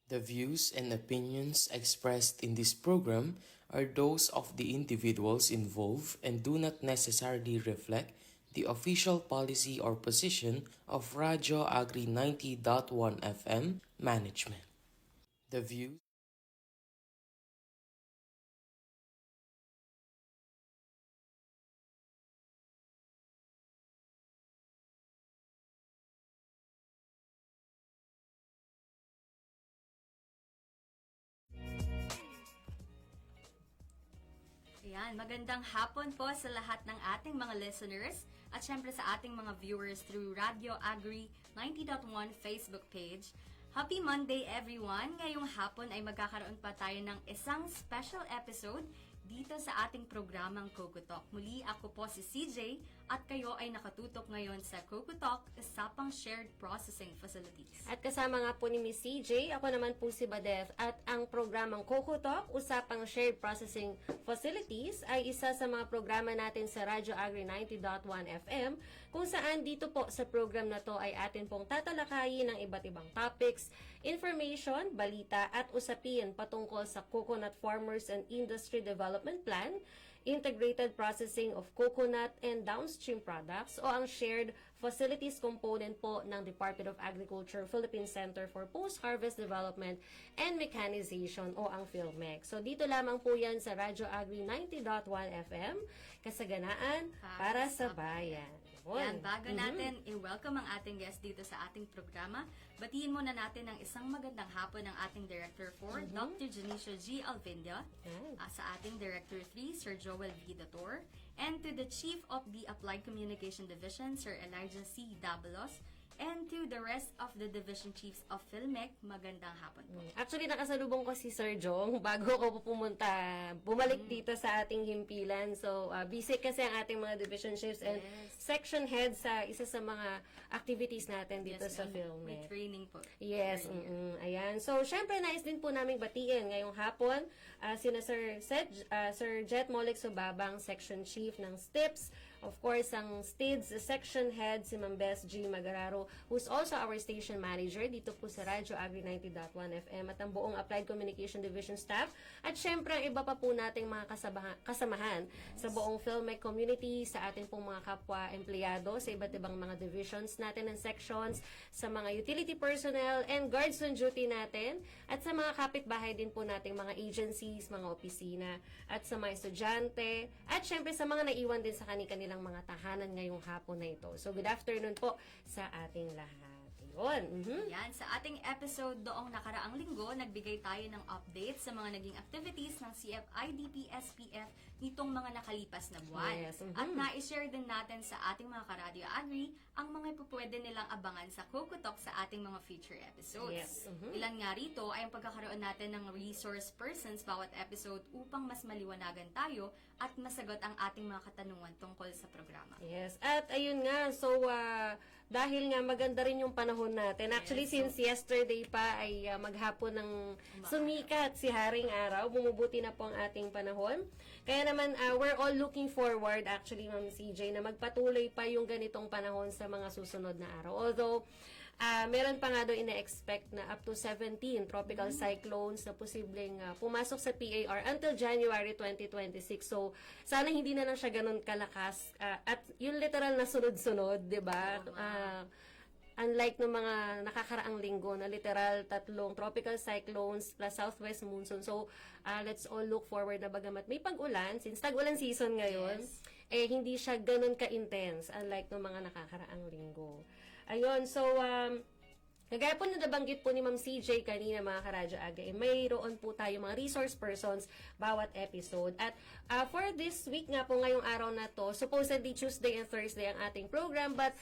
The views and opinions expressed in this program are those of the individuals involved and do not necessarily reflect the official policy or position of Radio Agri 90.1 FM management. The views Ayan, magandang hapon po sa lahat ng ating mga listeners at syempre sa ating mga viewers through Radio Agri 90.1 Facebook page. Happy Monday everyone! Ngayong hapon ay magkakaroon pa tayo ng isang special episode dito sa ating programang Coco Talk. Muli ako po si CJ at kayo ay nakatutok ngayon sa Coco Talk, Usapang Shared Processing Facilities. At kasama nga po ni Miss CJ, ako naman po si Badef at ang programang Coco Talk, Usapang Shared Processing Facilities ay isa sa mga programa natin sa Radyo Agri 90.1 FM kung saan dito po sa program na to ay atin pong tatalakayin ng iba't ibang topics, information, balita at usapin patungkol sa Coconut Farmers and Industry Development Plan, integrated processing of coconut and downstream products o ang shared facilities component po ng Department of Agriculture Philippine Center for Post-Harvest Development and Mechanization o ang PhilMec. So dito lamang po yan sa Radyo Agri 90.1 FM, kasaganaan para sa bayan. Yan, bago natin i-welcome ang ating guest dito sa ating programa, batiin muna natin ng isang magandang hapon ng ating Director 4, Dr. Janicia G. Alvindia, sa ating Director 3, Sir Joel V. Dator, and to the Chief of the Applied Communication Division, Sir Elijah C. Dabalos, and to the rest of the Division Chiefs of PhilMec, magandang hapon po. Actually, nakasalubong ko si Sir Jong bago ko bumalik dito sa ating himpilan. So, busy kasi ang ating mga Division Chiefs and Section Heads sa isa sa mga activities natin dito sa PhilMec. May training po. Yes, ayan. So, syempre, nais din po naming batiin ngayong hapon sina Sir Jet Molik Subabang, Section Chief ng STIPS. Of course, ang STIDS Section Head, si Ma'am Bess G. Magararo, who's also our station manager dito po sa Radyo Agri 90.1 FM at ang buong Applied Communication Division staff. At syempre, ang iba pa po nating mga kasamahan sa buong PhilMec community, sa ating pong mga kapwa empleyado, sa iba't ibang mga divisions natin and sections, sa mga utility personnel and guards on duty natin, at sa mga kapitbahay din po nating mga agencies, mga opisina, at sa mga estudyante, at syempre sa mga naiwan din sa kanilang mga tahanan ngayong hapon na ito. So, good afternoon po sa ating lahat. Yun. Yan, sa ating episode doong nakaraang linggo, nagbigay tayo ng update sa mga naging activities ng CFIDP SPF nitong mga nakalipas na buwan. Yes. At na-share din natin sa ating mga ka-Radio Agri ang mga pwede nilang abangan sa Coco Talk sa ating mga future episodes. Yes. Ilan nga rito ay ang pagkakaroon natin ng resource persons bawat episode upang mas maliwanagan tayo at masagot ang ating mga katanungan tungkol sa programa. Yes. At ayun nga, so dahil nga maganda rin yung panahon natin. Actually, since yesterday pa ay maghapon ng sumikat si Haring Araw, bumubuti na po ang ating panahon. Kaya naman, we're all looking forward, actually, Ma'am CJ, na magpatuloy pa yung ganitong panahon sa mga susunod na araw. Although, meron pa nga daw ina-expect na up to 17 tropical cyclones na posibleng pumasok sa PAR until January 2026. So, sana hindi na lang siya ganun kalakas. At yung literal na sunod-sunod, di ba? Unlike ng mga nakakaraang linggo na literal 3 tropical cyclones plus southwest monsoon. So, let's all look forward na bagamat may pag-ulan, since tag-ulan season ngayon, hindi siya ganun ka-intense unlike ng mga nakakaraang linggo. Ayun, so, kagaya po na nabanggit po ni Ma'am CJ kanina mga karadyo agri, mayroon po tayo mga resource persons bawat episode. At for this week nga po ngayong araw na to, supposedly Tuesday and Thursday ang ating program, but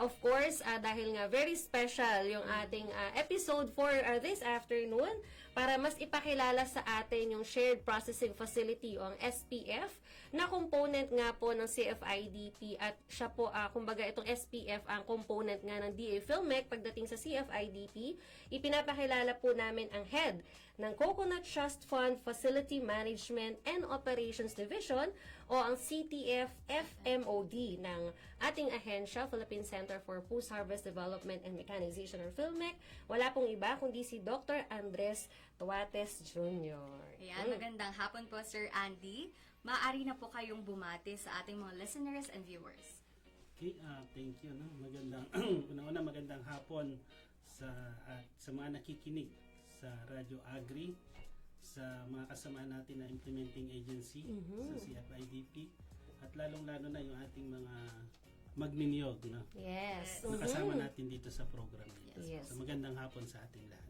of course, dahil nga very special yung ating episode for this afternoon, para mas ipakilala sa atin yung Shared Processing Facility o ang SPF na component nga po ng CFIDP at siya po, kumbaga itong SPF ang component nga ng DA Filmec pagdating sa CFIDP. Ipinapakilala po namin ang head ng Coconut Trust Fund Facility Management and Operations Division o ang CTF FMOD ng ating ahensya, Philippine Center for Post-Harvest Development and Mechanization or PhilMec. Wala pong iba kundi si Dr. Andres Tuates Jr. Ayan, magandang hapon po, Sir Andy. Maaari na po kayong bumati sa ating mga listeners and viewers. Okay, thank you. No? Magandang, una-una magandang hapon sa mga nakikinig sa Radyo Agri, sa mga kasama natin na implementing agency sa CFIDP, at lalong-lalo na yung ating mga magniniyog na Yes. nakasama natin dito sa program. Yes. So magandang hapon sa ating lahat.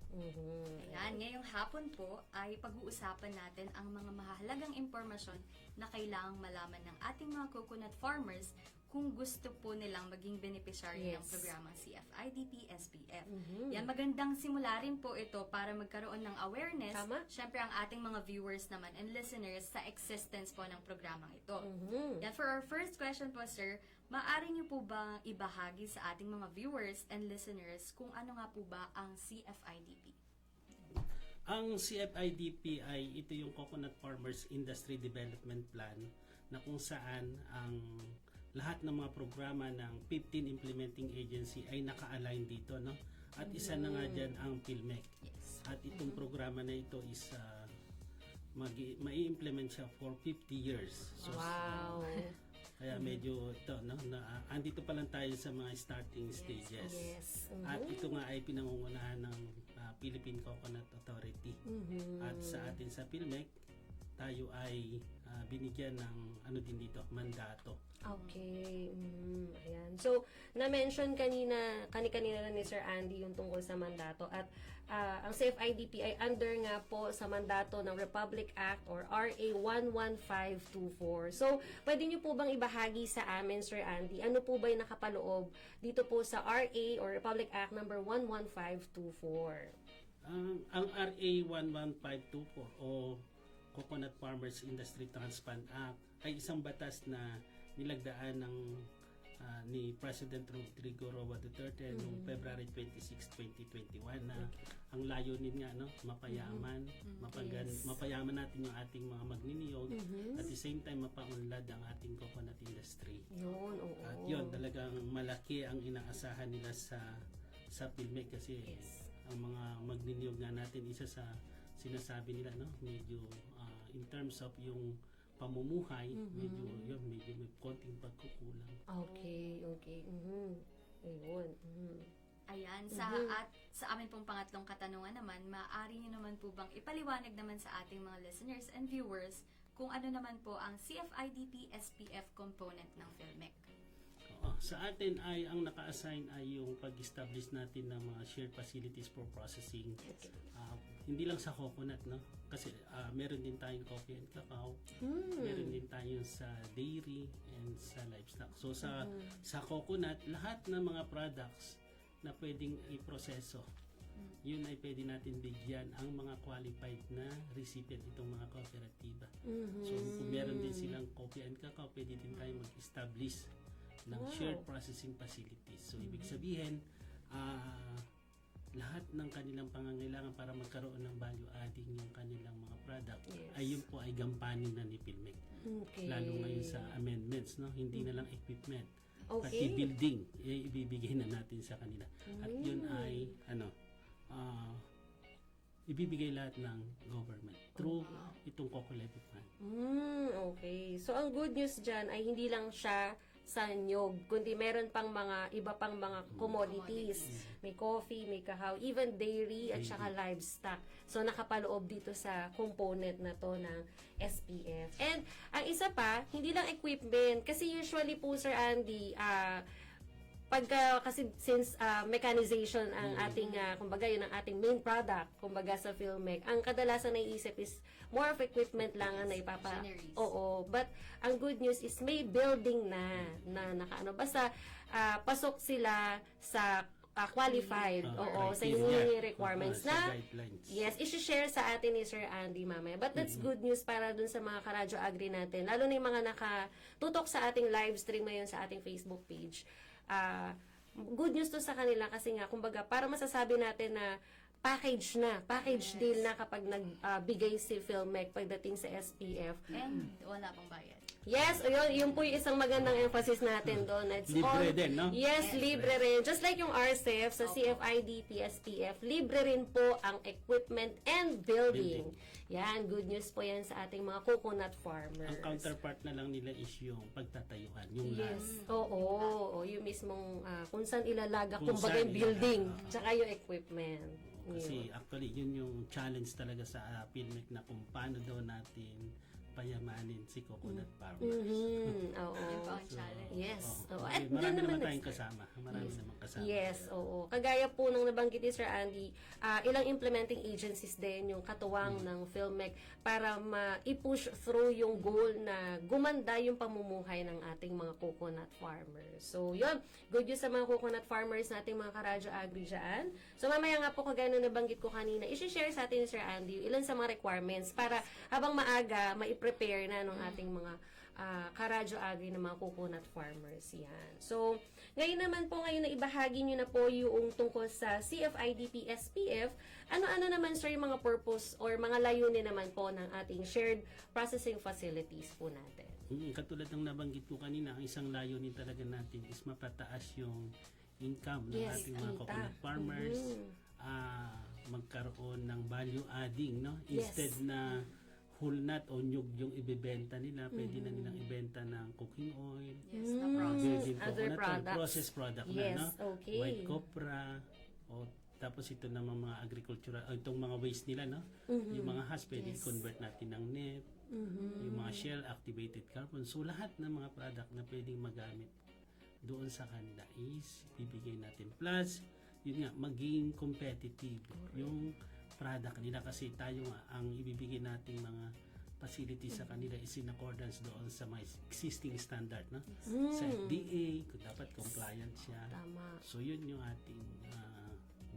Ayan, ngayong hapon po ay pag-uusapan natin ang mga mahalagang impormasyon na kailangang malaman ng ating mga coconut farmers kung gusto po nilang maging beneficiary ng programang CFIDP SPF. Yan, magandang simula rin po ito para magkaroon ng awareness, Tama. syempre ang ating mga viewers naman and listeners sa existence po ng programang ito. Yan, for our first question po, sir, maaari niyo po ba ibahagi sa ating mga viewers and listeners kung ano nga po ba ang CFIDP? Ang CFIDP ay ito yung Coconut Farmers Industry Development Plan na kung saan ang lahat ng mga programa ng 15 implementing agency ay naka-align dito, no? At isa na nga dyan ang PhilMec. Yes. At itong programa na ito is mai-implement siya for 50 years. So, Wow. kaya medyo ito, no? Andito pa lang tayo sa mga starting stages. Yes. At ito nga ay pinangungunahan ng Philippine Coconut Authority. At sa atin sa PhilMec, tayo ay binigyan ng din dito, mandato. Okay. Ayan. So, na-mention kanina na ni Sir Andy yung tungkol sa mandato at ang CFIDP ay under nga po sa mandato ng Republic Act or RA 11524. So, pwede niyo po bang ibahagi sa amin, Sir Andy, ano po ba yung nakapaloob dito po sa RA or Republic Act number 11524? Ang RA 11524 o Coconut Farmers Industry Trust Fund Act ay isang batas na nilagdaan ng ni President Rodrigo Roa Duterte noong February 26, 2021 na ang layunin nga, no, mapayaman, mapayaman natin yung ating mga magniniyog at the same time mapaunlad ang ating coconut industry. Yun, oo. At yun, talagang malaki ang inaasahan nila sa PhilMec kasi ang mga magniniyog nga natin, isa sa sinasabi nila, no, medyo in terms of yung pamumuhay, medyo may konting pagkukulang. Okay. Ayun. Ayan, sa amin pong pangatlong katanungan naman, maaari niyo naman po bang ipaliwanag naman sa ating mga listeners and viewers kung ano naman po ang CFIDP SPF component ng PhilMec? Sa atin ay ang naka-assign ay yung pag-establish natin ng mga shared facilities for processing. Hindi lang sa coconut, no? Kasi meron din tayong coffee and cacao. Meron din tayong sa dairy and sa livestock. So sa coconut, lahat ng mga products na pwedeng iproseso, yun ay pwede natin bigyan ang mga qualified na recipient itong mga kooperatiba. So kung meron din silang coffee and cacao, pwede din tayo mag-establish ng shared processing facilities. So ibig sabihin, lahat ng kanilang pangangailangan para magkaroon ng value adding yung kanilang mga product ay yun po ay gampanin na ni PhilMec. Okay. Lalo ngayon sa amendments, no? Hindi na lang equipment. Okay. Pati building, ibibigay na natin sa kanila. At yun ay ibibigay lahat ng government through itong COCOLEVI Fund. Okay. So, ang good news dyan ay hindi lang siya sa nyog, kundi meron pang mga iba pang mga commodities. May coffee, may cacao, even dairy at saka livestock. So nakapaloob dito sa component na to ng SPF. And ang isa pa, hindi lang equipment kasi usually po Sir Andy, kasi since mechanization ang ating kumbaga yun ang ating main product kumbaga sa PhilMec, ang kadalasan naiisip is more of equipment lang ang Machineries. Oo, but ang good news is may building na nakaano basta pasok sila sa qualified. Oo, sa criteria. yung requirements Sa na guidelines. yes, i-share sa atin ni Sir Andy mamaya. But that's good news para dun sa mga Karadyo Agri natin. Lalo na yung mga nakatutok sa ating live stream ngayon sa ating Facebook page. Good news to sa kanila kasi nga, kumbaga, para masasabi natin na package deal na kapag nagbigay si Filmec pagdating sa SPF. And wala pang bayad. Yes, yun po yung isang magandang emphasis natin doon. It's Libre din, no? Yes, libre rin. Just like yung RCEF sa CFID, PSPF, libre rin po ang equipment and building. Yan, good news po yan sa ating mga coconut farmers. Ang counterpart na lang nila is yung pagtatayuan, yung Yes. land. Oo, yung mismong kung saan ilalagak, Kung kumbaga saan yung building, ilalagak. tsaka yung equipment. Kasi actually, yun yung challenge talaga sa Pilmec na kung paano daw natin payamanin si coconut farmers. Oo. Yun po ang challenge. Yes. Oo. Kasi At marami doon naman naman tayong kasama. Marami naman kasama. Yes, oo. Kagaya po nung nabanggit ni Sir Andy, ilang implementing agencies din yung katuwang ng Filmec para ma-push through yung goal na gumanda yung pamumuhay ng ating mga coconut farmers. So, yun. Good news sa mga coconut farmers nating mga Karadyo Agri dyan. So, mamaya nga po kagaya nung nabanggit ko kanina, isi-share sa atin ni Sir Andy ilan sa mga requirements para habang maaga, prepare na ng ating mga Karadyo Agri na mga coconut farmers. Yan. So, ngayon naman po, na ibahagi nyo na po yung tungkol sa CFIDP SPF, ano-ano naman sir yung mga purpose or mga layunin naman po ng ating shared processing facilities po natin? Katulad ng nabanggit ko kanina, ang isang layunin talaga natin is mapataas yung income ng Yes, ating mga kita. coconut farmers, magkaroon ng value adding, no? Yes. Instead na whole nut o nyug yung ibebenta nila, pwede na nilang ibenta ng cooking oil, Yes, na process. virgin other coconut oil, products. processed product Yes, na, no? okay. White copra, o tapos ito naman mga agricultural, itong mga waste nila, no? Yung mga husk, pwede i-convert natin ng NEP, yung mga shell, activated carbon. So, lahat ng mga product na pwedeng magamit doon sa kanila is bibigay natin. Plus, yun nga, maging competitive yung product nila kasi tayo nga, ang ibibigay nating mga facilities sa kanila is in accordance doon sa mga existing standard, no? Sa FDA, kung dapat compliant siya. Tama. So, yun yung ating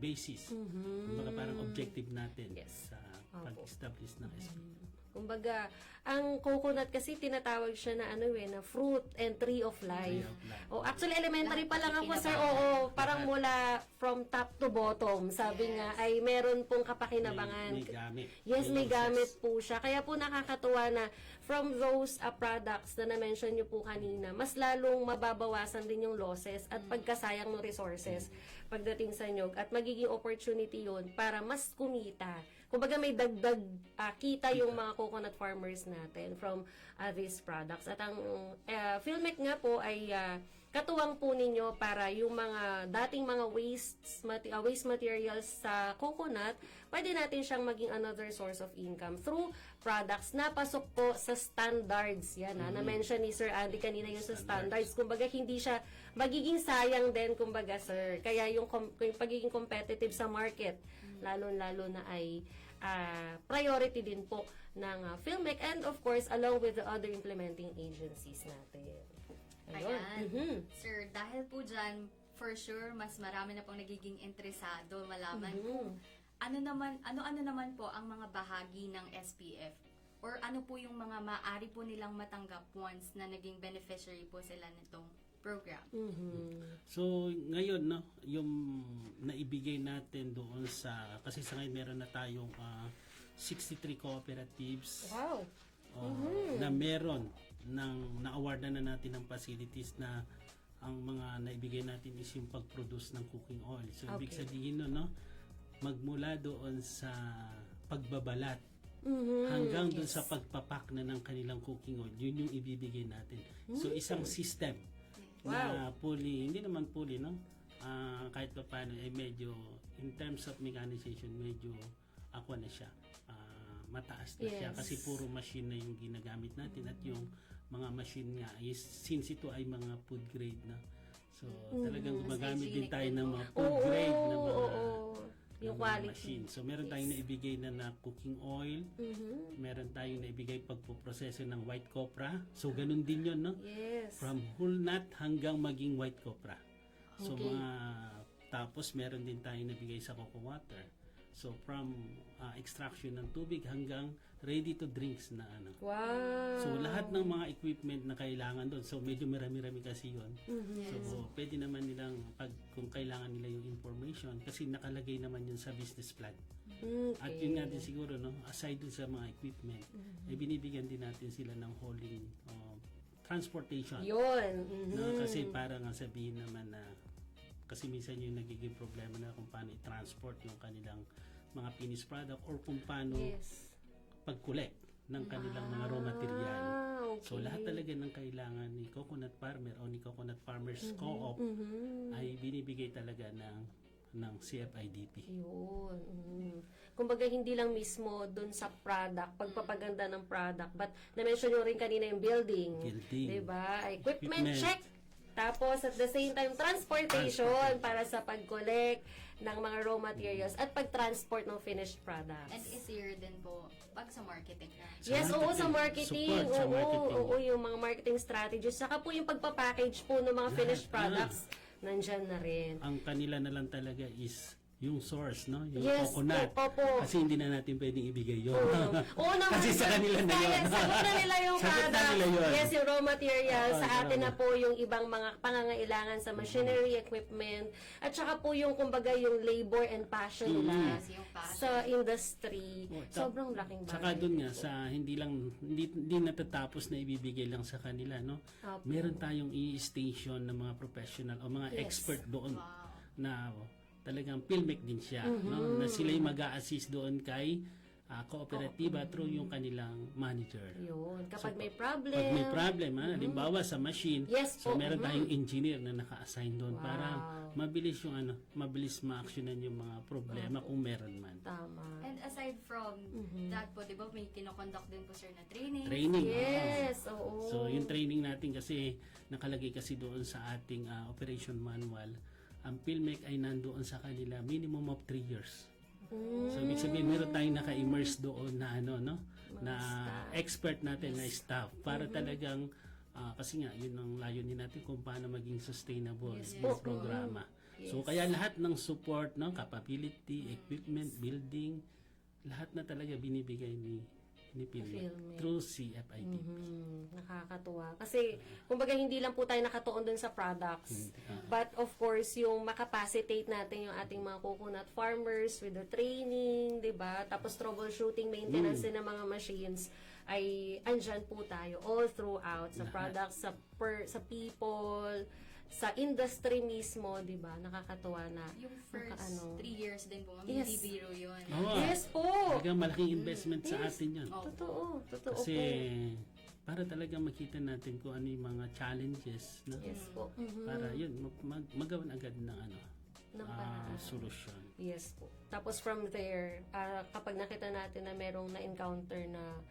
basis. Kumbaga parang objective natin Yes. sa pag-establish ng SPF. Kumbaga, ang coconut kasi tinatawag siya na na fruit and tree of life. Tree of life. Oh, actually elementary pa lang ako sir. Pakikinabangan. Oo, parang mula from top to bottom. Sabi nga ay meron pong kapakinabangan. May gamit. Yes, may uses. gamit po siya. Kaya po nakakatuwa na from those products na na-mention nyo po kanina, mas lalong mababawasan din yung losses at pagkasayang ng resources pagdating sa nyog at magiging opportunity yun para mas kumita. Kumbaga may dagdag kita yung mga coconut farmers natin from these products. At ang Filmec nga po ay katuwang po ninyo para yung mga dating mga waste materials sa coconut, pwede natin siyang maging another source of income through products na pasok po sa standards. Yan na-mention ni Sir Andy kanina yung sa standards. Kumbaga hindi siya magiging sayang din kumbaga sir. Kaya yung pagiging competitive sa market, lalo-lalo na ay priority din po ng Filmec and of course along with the other implementing agencies natin. Ayan. Sir, dahil po dyan, for sure, mas marami na pong nagiging interesado malaman kung ano naman po ang mga bahagi ng SPF or ano po yung mga maaari po nilang matanggap once na naging beneficiary po sila nitong program. So, ngayon, no, yung naibigay natin doon sa, kasi sa ngayon meron na tayong 63 cooperatives Wow. na meron na-award na natin ng facilities na ang mga naibigay natin is yung pag-produce ng cooking oil. So, ibig Okay. sabihin nun, no, magmula doon sa pagbabalat hanggang doon sa pagpapak na ng kanilang cooking oil, yun yung ibibigay natin. So, isang system na fully, hindi naman fully, no? Kahit pa paano, medyo, in terms of mechanization, medyo aqua na siya. Mataas na siya Yes. kasi puro machine na yung ginagamit natin at yung mga machine nga is since ito ay mga food grade na. So, talagang gumagamit din tayo ng mga food grade na mga Yung ng mga quality. machine. So, meron tayong naibigay na cooking oil. Meron tayong naibigay pagpuproseso ng white copra. So, ganun din yun, no? Yes. From whole nut hanggang maging white copra. So, Okay. mga Tapos meron din tayong nabigay sa Coco Water. So from extraction ng tubig hanggang ready to drinks na ano. Wow. So lahat ng mga equipment na kailangan doon. So medyo marami-rami kasi 'yon. So pwede naman nilang kung kailangan nila yung information kasi nakalagay naman yun sa business plan. Okay. At yun nga din siguro, no, aside dun sa mga equipment, ay binibigyan din natin sila ng hauling transportation. Yun. No, kasi parang ang sabihin naman na kasi minsan yung nagiging problema na kung paano i-transport yung kanilang mga finished product or kung paano Yes. pag-collect ng kanilang mga raw material. Okay. So lahat talaga ng kailangan ni Coconut Farmer o ni Coconut Farmers Co-op ay binibigay talaga ng CFIDP. Yun. Kumbaga, hindi lang mismo dun sa product, pagpapaganda ng product, but na-mention nyo rin kanina yung building. Diba? Equipment check. Tapos, at the same time, transportation para sa pag-collect ng mga raw materials at pag-transport ng finished products. And easier din po pag sa marketing na. Yes, oo, sa marketing. Support sa marketing. Oo, yung mga marketing strategies. Saka po yung pagpapackage po ng mga finished products, nandyan na rin. Ang kanila na lang talaga is yung source, no? Yung Yes, coconut. opo. Kasi hindi na natin pwedeng ibigay yun. Oo naman. Kasi sa kanila na yun. Sagot na nila yung Sagot na product. nila yun. Yes, yung raw material. Oo, Sa yung atin raw na po yung ibang mga pangangailangan sa machinery, equipment, at saka po yung, kumbaga, yung labor and passion nila Yes, yung passion. sa industry. Sobrang laking bagay. Saka dun nga, sa hindi natatapos na ibibigay lang sa kanila, no? Opo. Meron tayong i-station ng mga professional o mga Yes. expert doon na talagang filmic din siya, no? Na sila yung mag-a-assist doon kay kooperatiba through yung kanilang manager. Yun. Kapag may problem. Pag may problem, halimbawa sa machine, Yes so po. meron tayong engineer na naka-assign doon Wow. para mabilis yung mabilis ma-actionan yung mga problema kung meron man. Tama. And aside from that po, di ba may kinoconduct din po sir na training? Training. Yes, oo. So yung training natin kasi nakalagay kasi doon sa ating operation manual, ang PhilMec ay nandoon sa kanila minimum of 3 years. So ibig sabihin meron tayong naka-immerse doon na na expert natin na staff para talagang kasi nga yun ang layunin natin kung paano maging sustainable yung programa. So kaya lahat ng support, capability, equipment, building, lahat na talaga binibigay ni PhilMec through CFIDP. Nakakatuwa. Kasi, kumbaga, hindi lang po tayo nakatuon dun sa products. But, of course, yung makapacitate natin yung ating mga coconut farmers with the training, di ba? Tapos, troubleshooting, maintenance din ng mga machines, ay andyan po tayo all throughout sa products, sa people, sa industry mismo, di ba? Nakakatuwa na. Yung first 3 years din po, Yes. hindi biro yun. Oo. Yes po! Talagang malaking investment sa atin yun. Totoo Kasi po. para talagang makita natin kung ano yung mga challenges, no? Yes po. Para yun magawan agad ng Ng paraan. solusyon. Yes po. Tapos from there, kapag nakita natin na merong na-encounter na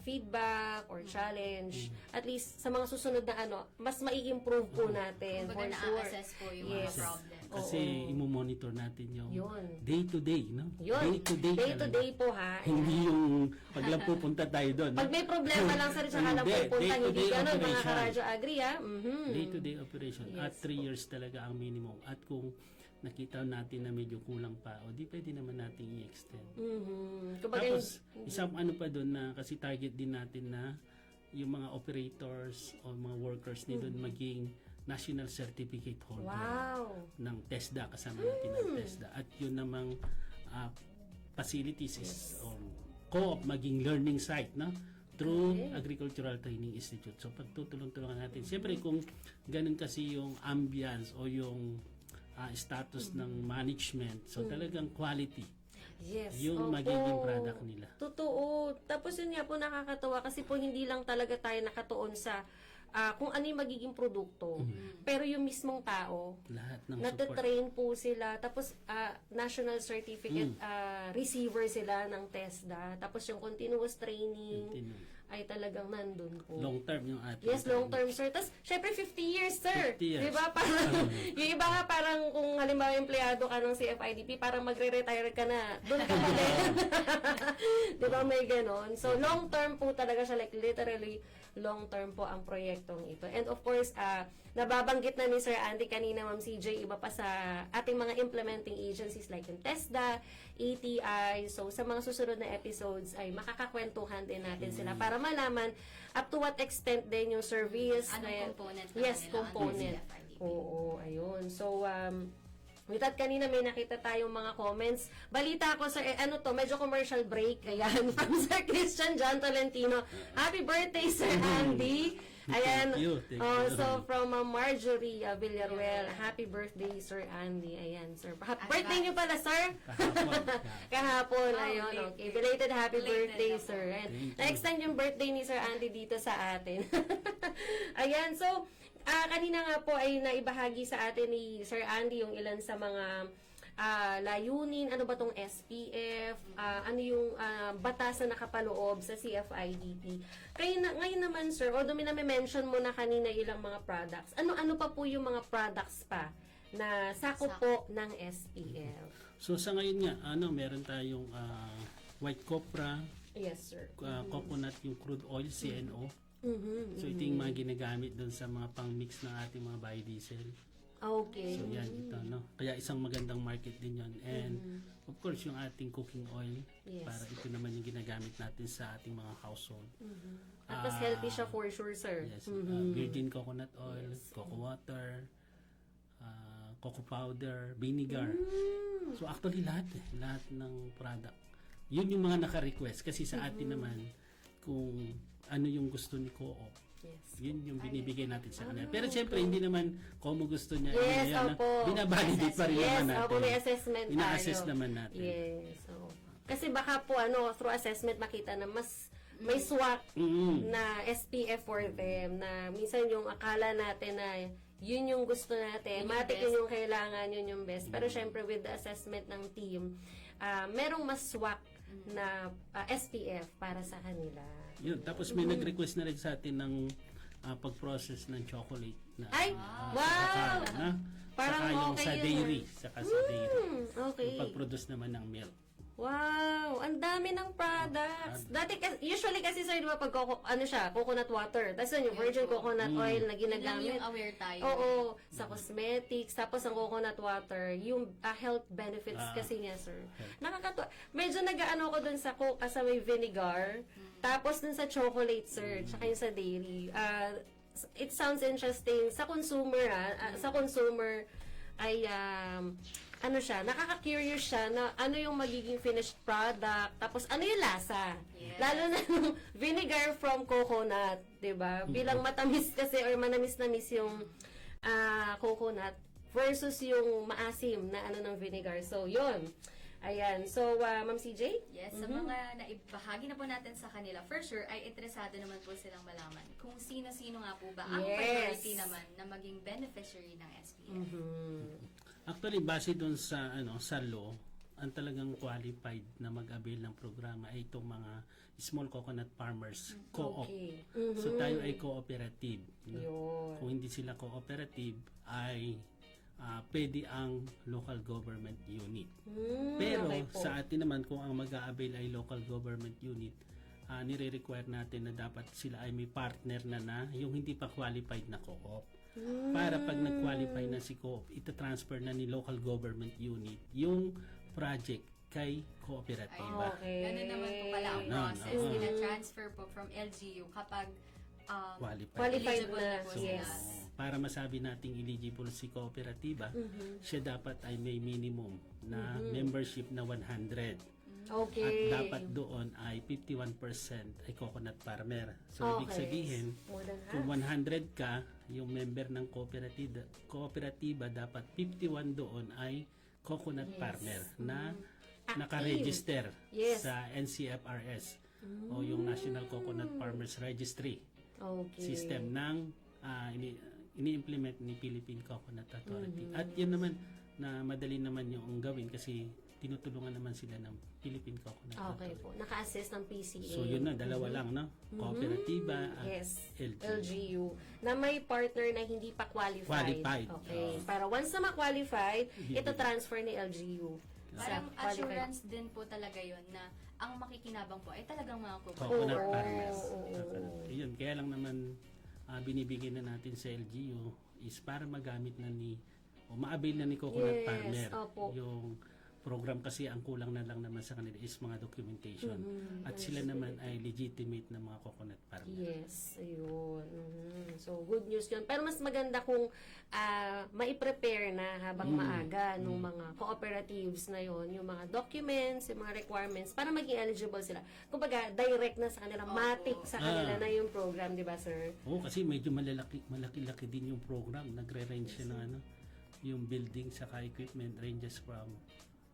feedback or challenge, at least sa mga susunod na mas mai-improve po natin. Kumbaga For sure. na-assess po yung mga problem. Kasi imo-monitor natin yung Yun. day to day, no? Yun. Day to day. Day to day po ha. Hindi yung pag lang pupunta tayo doon. Pag may problema lang sa tsaka lang Hindi. pupunta, hindi Day-to-day ganun, mga operation. karadyo agri ha. Day to day operation. At 3 years talaga ang minimum. At kung nakita natin na medyo kulang pa, o di pwede naman natin i-extend. Kumbaga, Tapos, isang ano pa doon na kasi target din natin na yung mga operators o mga workers ni doon maging national certificate holder wow. ng TESDA, kasama natin ang TESDA. At yun namang facilities is co-op maging learning site, no? Through Agricultural Training Institute. So pagtutulong-tulungan natin. Siyempre kung ganun kasi yung ambience o yung status ng management, so talagang quality Yes. yung Opo. magiging product nila. Totoo. Tapos yun nga po nakakatawa kasi po hindi lang talaga tayo nakatuon sa kung ano yung magiging produkto. Pero yung mismong tao, Lahat ng support. natatrain po sila. Tapos national certificate receiver sila ng TESDA. Tapos yung continuous training ay talagang nandun po. Long term yung ating. Yes, long term, sir. Tapos, syempre, 50 years, sir. 50 years. Diba? Parang, yung iba nga parang kung halimbawa empleyado ka ng CFIDP, parang magre-retire ka na. Doon ka pa din. Diba? May ganon. So, long term po talaga siya. Like, literally, long-term po ang proyektong ito. And of course, nababanggit na ni Sir Andy kanina, Ma'am CJ, iba pa sa ating mga implementing agencies like yung TESDA, ATI. So, sa mga susunod na episodes ay makakakwentuhan din natin sila para malaman up to what extent din yung service. Anong component na Yes, kanila, component. anong CFIDP? Oo, ayun. So, with that, kanina may nakita tayong mga comments. Balita ko, Sir, ano to, medyo commercial break. Ayan, from Sir Christian John Tolentino. Happy birthday, Sir Andy. Ayan. Thank you. So, from Marjorie Villaruel, happy birthday, Sir Andy. Ayan, sir. Birthday niyo pala, sir? Kahapon. Ayun, late. okay. Belated happy Belated birthday, ako. sir. And Thank you. na-extend yung birthday ni Sir Andy dito sa atin. Ayan, so, kanina nga po ay naibahagi sa atin ni Sir Andy yung ilan sa mga layunin, ano ba tong SPF, ano yung batas na nakapaloob sa CFIDP. Ngayon naman, sir, although mention mo na kanina ilang mga products, ano pa po yung mga products pa na sakop po ng SPF? So sa ngayon nga, meron tayong white copra, Yes, sir. coconut, yung crude oil, CNO. Mm-hmm. So ito yung mga ginagamit doon sa mga pang-mix ng ating mga biodiesel. Okay. So yan, ito, no? Kaya isang magandang market din yon. And of course, yung ating cooking oil, Yes. para ito naman yung ginagamit natin sa ating mga household. At mas healthy siya for sure, sir. Yes, virgin coconut oil, cocoa water, cocoa powder, vinegar. So actually lahat ng product. Yun yung mga naka-request kasi sa atin naman kung ano yung gusto ni Co-op. Yes. Yun yung binibigay natin sa kanila. Pero siyempre hindi naman kung gusto niya Yes, yan, opo. binabalidate pa rin Yes, naman natin. opo, may assessment tayo. Ina-assess naman natin. Yes, opo. Kasi baka po, through assessment makita na mas may swak na SPF for them, na minsan yung akala natin na yun yung gusto natin, Yun yung matik best. yun yung kailangan, yun yung best. Pero syempre with the assessment ng team, merong mas swak na SPF para sa kanila. Yun, tapos may nag-request na rin sa atin ng pag-process ng chocolate na Ay, sa wow! kakao, na Parang saka yung okay sa yun. dairy, saka sa dairy. Okay. Yung pag-produce naman ng milk. Wow, ang dami ng products. Dati usually kasi sir, di ba pag coconut water, tapos yun, yung virgin coconut oil na Yun lang ginagamit. yung aware tayo. Oo, sa cosmetics, tapos ang coconut water, yung health benefits kasi niya, sir. Nakakatuwa. Medyo nag-ano ko dun sa coke sa may vinegar, tapos dun sa chocolate, sir, tsaka yung sa dairy. It sounds interesting. Sa consumer, ay ano siya, nakaka-curious siya na ano yung magiging finished product, tapos ano yung lasa. Yes. Lalo na yung vinegar from coconut, 'di ba? Bilang matamis kasi or manamis-namis yung coconut versus yung maasim na ano ng vinegar. So, yun. Ayan. So, Ma'am CJ? Yes, sa mga naibahagi na po natin sa kanila, for sure, ay interesado naman po silang malaman kung sino-sino nga po ba ang Yes. priority naman na maging beneficiary ng SPF. Actually, base doon sa sa law, ang talagang qualified na mag-avail ng programa ay itong mga small coconut farmers, co-op. Okay. So tayo ay cooperative. No? Yun. Kung hindi sila cooperative, ay pwede ang local government unit. Pero okay po. sa atin naman, kung ang mag-a-avail ay local government unit, nire-require natin na dapat sila ay may partner na yung hindi pa qualified na co-op. Para pag nag-qualify na si co-op, ita-transfer na ni local government unit yung project kay kooperatiba. Okay. Ganun naman po pala ang Ganun, process. oo. Ina-transfer po from LGU kapag Qualified eligible na, na po yes. sila. Para masabi nating eligible si kooperatiba, siya dapat ay may minimum na membership na 100. Okay. At dapat doon ay 51% ay coconut farmer. So, ibig Okay. sabihin, More than kung 100 ka, yung member ng kooperatiba dapat 51 doon ay coconut farmer na naka-register Yes. sa NCFRS o yung National Coconut Farmers Registry Okay. system ng ini-implement ni Philippine Coconut Authority. At yun naman na madali naman yung gawin kasi tinutulungan naman sila ng Philippine Coconut Okay Authority. po. Naka-assist ng PCA. So yun na, dalawa lang, no? Kooperatiba at Yes. LGU. LGU. Na may partner na hindi pa qualified. Qualified. Okay. Para once na ma-qualified, ito transfer ni LGU. Parang sa qualified. assurance din po talaga yon na ang makikinabang po ay talagang mga Coconut Oo, farmers. oo. Yun, kaya lang naman binibigyan na natin sa LGU is para magamit na o ma-avail na ni coconut Yes, farmer opo. yung program, kasi ang kulang na lang naman sa kanila is mga documentation. At sila naman ay legitimate na mga coconut farmer. Yes, ayun. So, good news yun. Pero mas maganda kung mai-prepare na habang maaga nung mga cooperatives na yon, yung mga documents, yung mga requirements, para maging eligible sila. Kumbaga, direct na sa kanila, matik sa kanila na yung program, di ba, sir? Oo, kasi medyo malaki-laki din yung program. Nagre-range siya ng yung building saka equipment ranges from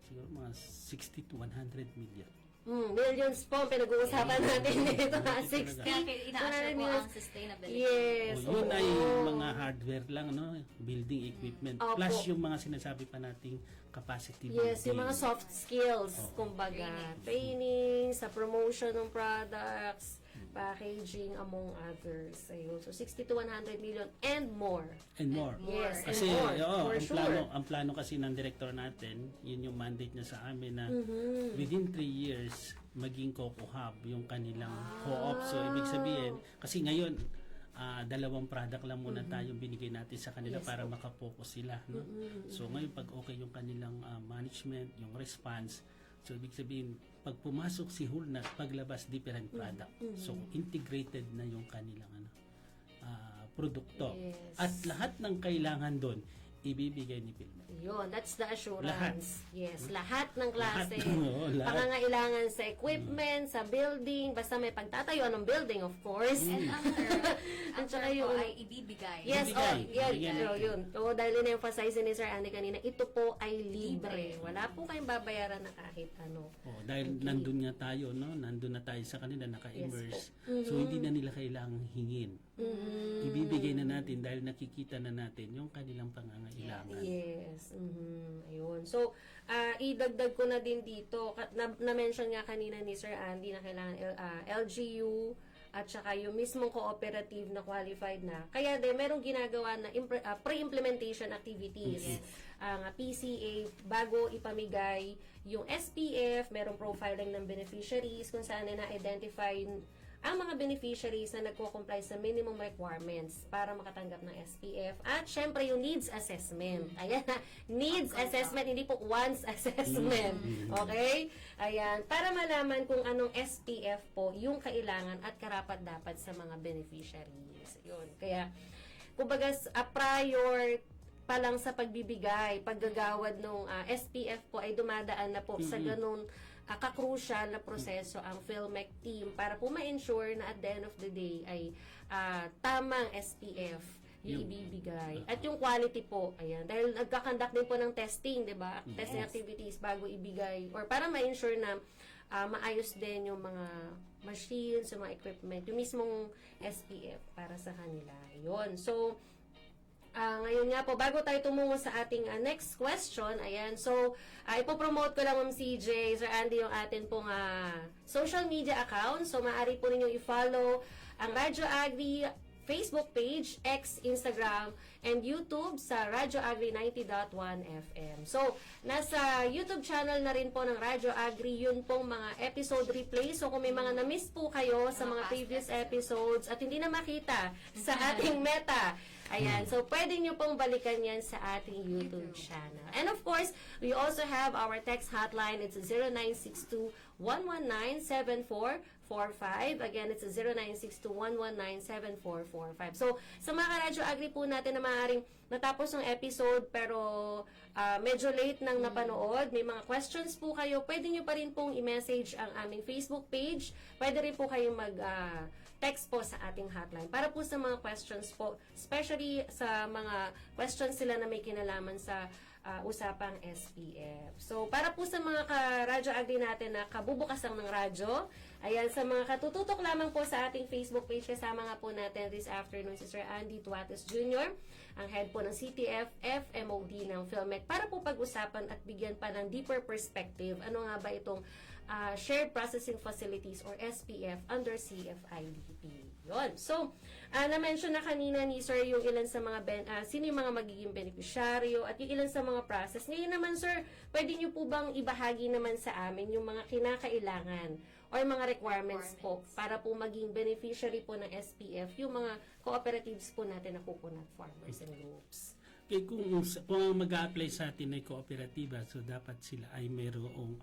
siguro mga 60 to 100 million. Millions po ang pinag-uusapan natin dito. 60. Kaya ina-assure po 100 ang sustainability. Yes. Yun oo. ay mga hardware lang, no? Building equipment. Opo. Plus yung mga sinasabi pa nating capacity Yes, building. yung mga soft skills, kumbaga, training, sa promotion ng products, packaging, among others. Ayun. So, 60 to 100 million and more. And more. Yes, Kasi and more. oo, For sure. ang plano kasi ng director natin, yun yung mandate niya sa amin na Mm-hmm. within 3 years maging Coco Hub yung kanilang co-op. So ibig sabihin, kasi ngayon dalawang product lang muna tayong binigay natin sa kanila para makapokus sila, no? So ngayon pag okay yung kanilang management, yung response, so ibig sabihin pag pumasok si Hulnat, paglabas different product. So integrated na yung kanilang produkto. Yes. At lahat ng kailangan doon ibibigay ni Pilmet. Yun, that's the assurance. Lahat. Yes, lahat ng klase. Oo, lahat. Pangangailangan sa equipment, sa building, basta may pagtatayuan ng building, of course. And ang At saka term po yung- ay ibibigay. Yes, Ibigay. yan. Ibigay natin. Yun. So, dahil in-emphasize ni Sir Andy kanina, ito po ay libre. Wala po kayong babayaran na kahit ano. Oh, dahil nandun nga tayo, no? Nandun na tayo sa kanila, naka-immerse. So, hindi na nila kailangang hingin. Ibibigay na natin dahil nakikita na natin yung kanilang pangangailangan. Yes. Ayun. So, idagdag ko na din dito, na-mention nga kanina ni Sir Andy na kailangan LGU at saka yung mismong cooperative na qualified na. Kaya din, merong ginagawa na pre-implementation activities. Ang PCA, bago ipamigay yung SPF, merong profiling ng beneficiaries kung saan na-identify ang mga beneficiaries na nagko-comply sa minimum requirements para makatanggap ng SPF. At syempre yung needs assessment. Ayan na, needs assessment, hindi po wants assessment. Okay? Ayan, para malaman kung anong SPF po yung kailangan at karapat-dapat sa mga beneficiaries. Yun. Kaya, kumbaga, prior pa lang sa pagbibigay, paggagawad ng SPF po ay dumadaan na po sa ganun ka-crucial na proseso ang PhilMec team para po ma-ensure na at the end of the day ay tamang SPF yung ibibigay. At yung quality po, ayan, dahil nagkakandak din po ng testing, di ba? Testing activities bago ibigay or para ma-ensure na maayos din yung mga machines, yung mga equipment, yung mismong SPF para sa kanila. Yun. So, ngayon nga po, bago tayo tumungo sa ating next question, ayan, so, ipopromote ko lang, Ma'am CJ, Sir Andy, yung atin pong social media account. So, maaari po ninyong i-follow ang Radyo Agri Facebook page, X, Instagram, and YouTube sa Radyo Agri 90.1 FM. So, nasa YouTube channel na rin po ng Radyo Agri yun pong mga episode replay. So, kung may mga na-miss po kayo sa mga previous episodes at hindi na makita sa ating meta, ayan, so pwede nyo pong balikan yan sa ating YouTube channel. And of course, we also have our text hotline. It's 0962-119-7445. Again, it's 0962-119-7445. So, sa mga Radyo Agri po natin na maaaring natapos ng episode pero medyo late nang napanood, may mga questions po kayo, pwede nyo pa rin pong i-message ang aming Facebook page. Pwede rin po kayong text po sa ating hotline para po sa mga questions po, especially sa mga questions sila na may kinalaman sa usapang SPF. So, para po sa mga ka-Radyo Agri natin na kabubukasan ng radyo, ayan, sa mga katututok lamang po sa ating Facebook page, kasama nga po natin this afternoon si Sir Andy Tuates Jr., ang head po ng CTF FMOD ng PhilMec, para po pag-usapan at bigyan pa ng deeper perspective. Ano nga ba itong Shared Processing Facilities or SPF under CFIDP. Yun. So, na-mention na kanina ni Sir yung ilan sa mga sino yung mga magiging beneficiaryo at yung ilan sa mga process. Ngayon naman, Sir, pwede nyo po bang ibahagi naman sa amin yung mga kinakailangan or mga requirements po para po maging beneficiary po ng SPF yung mga cooperatives po natin na coconut farmers and groups? Okay, kung mag-a-apply sa atin ay kooperatiba, so dapat sila ay mayroong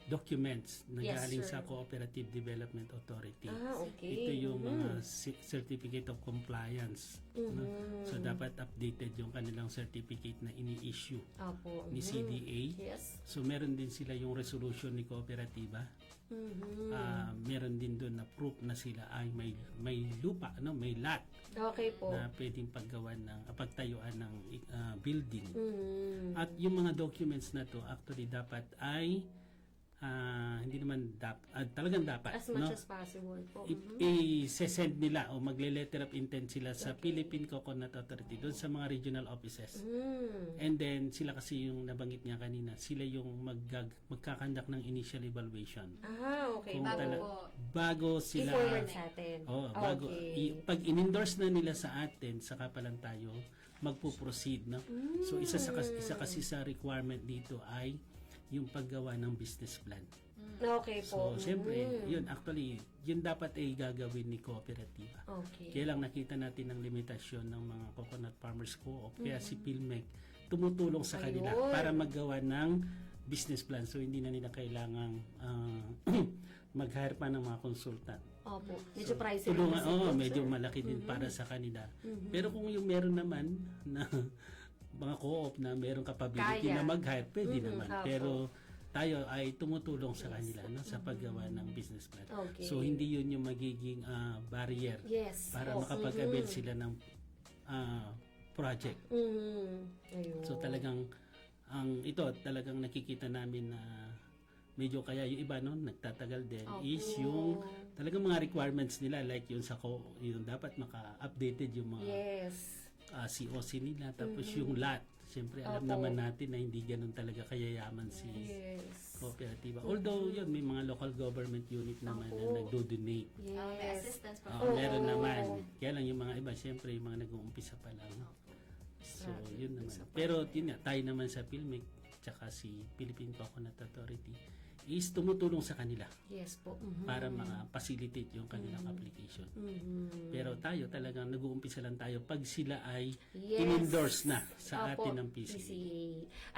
documents na Yes, galing sir. sa Cooperative Development Authority. Okay. Ito yung mga certificate of compliance. No? So dapat updated yung kanilang certificate na ini-issue Opo. ni CDA. Yes. So meron din sila yung resolution ni Kooperatiba. Meron din doon na proof na sila ay may lupa, no, may lot Okay po. na pwedeng pagtayuan ng building. Mhm. At yung mga documents na to actually dapat ay hindi naman talagang dapat, As much no? as possible po. I-send nila o magle-letter of intent sila sa Philippine Coconut Authority doon sa mga regional offices. And then sila kasi yung nabanggit niya kanina, sila yung magkakandak ng initial evaluation. Okay. Kung Bago tala- po. bago sila I-forward sa atin. bago Okay. pag in-endorse na nila sa atin, saka pa lang tayo magpo-proceed, no? So isa kasi sa requirement dito ay yung paggawa ng business plan. Okay po. So, siyempre, yun dapat ay gagawin ni Kooperatiba. Okay. Kaya lang nakita natin ang limitasyon ng mga coconut farmers co-op. Kaya si PhilMec tumutulong sa kanila Ayun. para maggawa ng business plan. So, hindi na nila kailangang mag-hire pa ng mga consultant. Opo. Medyo pricey. Tulungan, kasi po, medyo sir. malaki din para sa kanila. Pero kung yung meron naman na mga co-op na merong capability Kaya. na mag-hire, pwede naman. Opo. Pero tayo ay tumutulong sa kanila, no, sa paggawa ng business plan. Okay. So hindi yun yung magiging barrier Yes. para po. makapag-avail sila ng project. Ayun. So talagang ito talagang nakikita namin na medyo kaya yung iba no nagtatagal din is yung talagang mga requirements nila like yung yung dapat maka-updated yung mga Yes. COC nila tapos yung lot. Siyempre alam naman natin na hindi ganun talaga kayayaman si Yes. Kooperatiba. Although yun may mga local government unit naman na nagdo-donate. May Yes. assistance po. Meron naman. Kaya lang yung mga iba siyempre yung mga nag-uumpisa pa lang. So yun naman. Pero yun nga, tayo naman sa PhilMec tsaka si Philippine Coconut Authority is tumutulong sa kanila Yes po. para ma-facilitate yung kanilang application. Pero tayo talagang nag-uumpisa lang tayo pag sila ay Yes. in-endorse na sa Opo, atin ng PCA. PCA.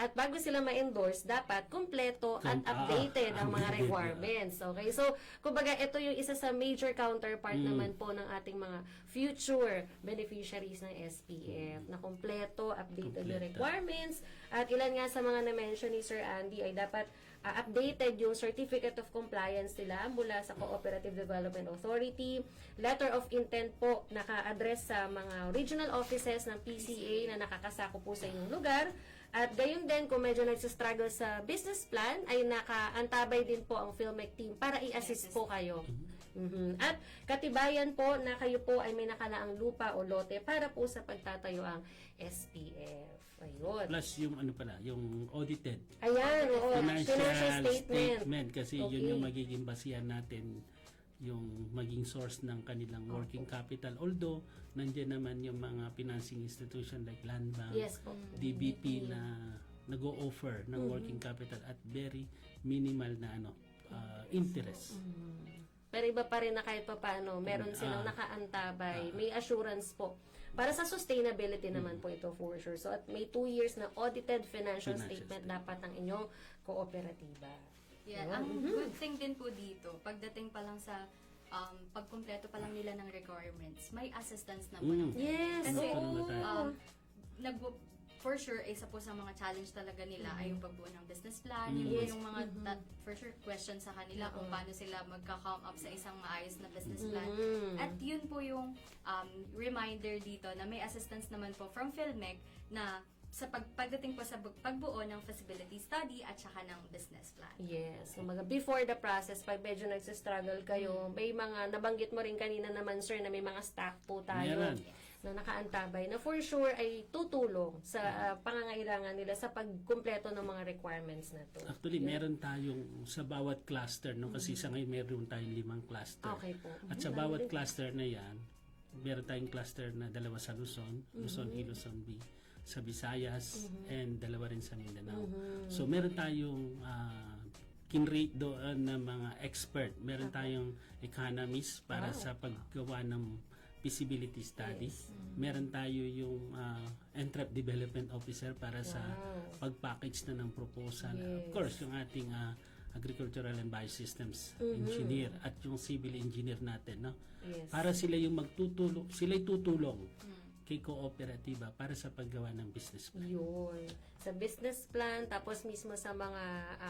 At bago sila ma-endorse, dapat kumpleto at updated ang mga updated, requirements. Okay? So, kumbaga, ito yung isa sa major counterpart naman po ng ating mga future beneficiaries ng SPF na kumpleto, updated yung Kumpleto. requirements. At ilan nga sa mga na-mention ni Sir Andy ay dapat updated yung Certificate of Compliance nila mula sa Cooperative Development Authority, letter of intent po naka-address sa mga regional offices ng PCA na nakakasako po sa inyong lugar, at gayon din kung medyo nagsistruggle sa business plan ay nakaantabay din po ang PhilMec team para i-assist po kayo. At katibayan po na kayo po ay may nakalaang lupa o lote para po sa pagtatayo ang SPF. Ayun. Plus yung yung audited Ayan, oo. financial statement. statement kasi Okay. yun yung magiging basihan natin yung maging source ng kanilang working capital. Although, nandiyan naman yung mga financing institution like Land Bank, Yes po. DBP na nag-o-offer ng working capital at very minimal na interest. Pero iba pa rin na kahit pa paano, meron silang nakaantabay, may assurance po. Para sa sustainability naman po ito for sure. So at may 2 years na audited financial statement dapat ng inyong kooperatiba. Yan. Ang good thing din po dito, pagdating pa lang sa pagkumpleto pa lang nila ng requirements, may assistance na po. Yes, Kasi, oo. for sure, isa po sa mga challenge talaga nila ay yung pagbuo ng business plan, Yes. yung mga for sure questions sa kanila kung paano sila magka-come up sa isang maayos na business plan. At yun po yung reminder dito na may assistance naman po from PhilMec na sa pagdating po sa pagbuo ng feasibility study at saka ng business plan. Yes. So, before the process, pag medyo nagsistruggle kayo, may mga, nabanggit mo rin kanina naman, sir, na may mga staff po tayo Meron. na nakaantabay na for sure ay tutulong sa pangangailangan nila sa pagkumpleto ng mga requirements na to. Actually, meron tayong sa bawat cluster, no? Kasi sa ngayon meron tayong 5 cluster. Okay po. At sa bawat cluster na yan, meron tayong cluster na 2 sa Luzon, Luzon A, Luzon B, sa Visayas, and 2 rin sa Mindanao. So, meron tayong kinrate doon ng mga expert. Meron tayong economist para sa paggawa ng feasibility study. Meron tayo yung Entrep Development Officer para sa pag-package na ng proposal. Of course, yung ating Agricultural and Biosystems Engineer at yung Civil Engineer natin. No? Yes. Para sila yung magtutulong, sila'y tutulong kay kooperatiba para sa paggawa ng business plan. Yun. Sa business plan, tapos mismo sa mga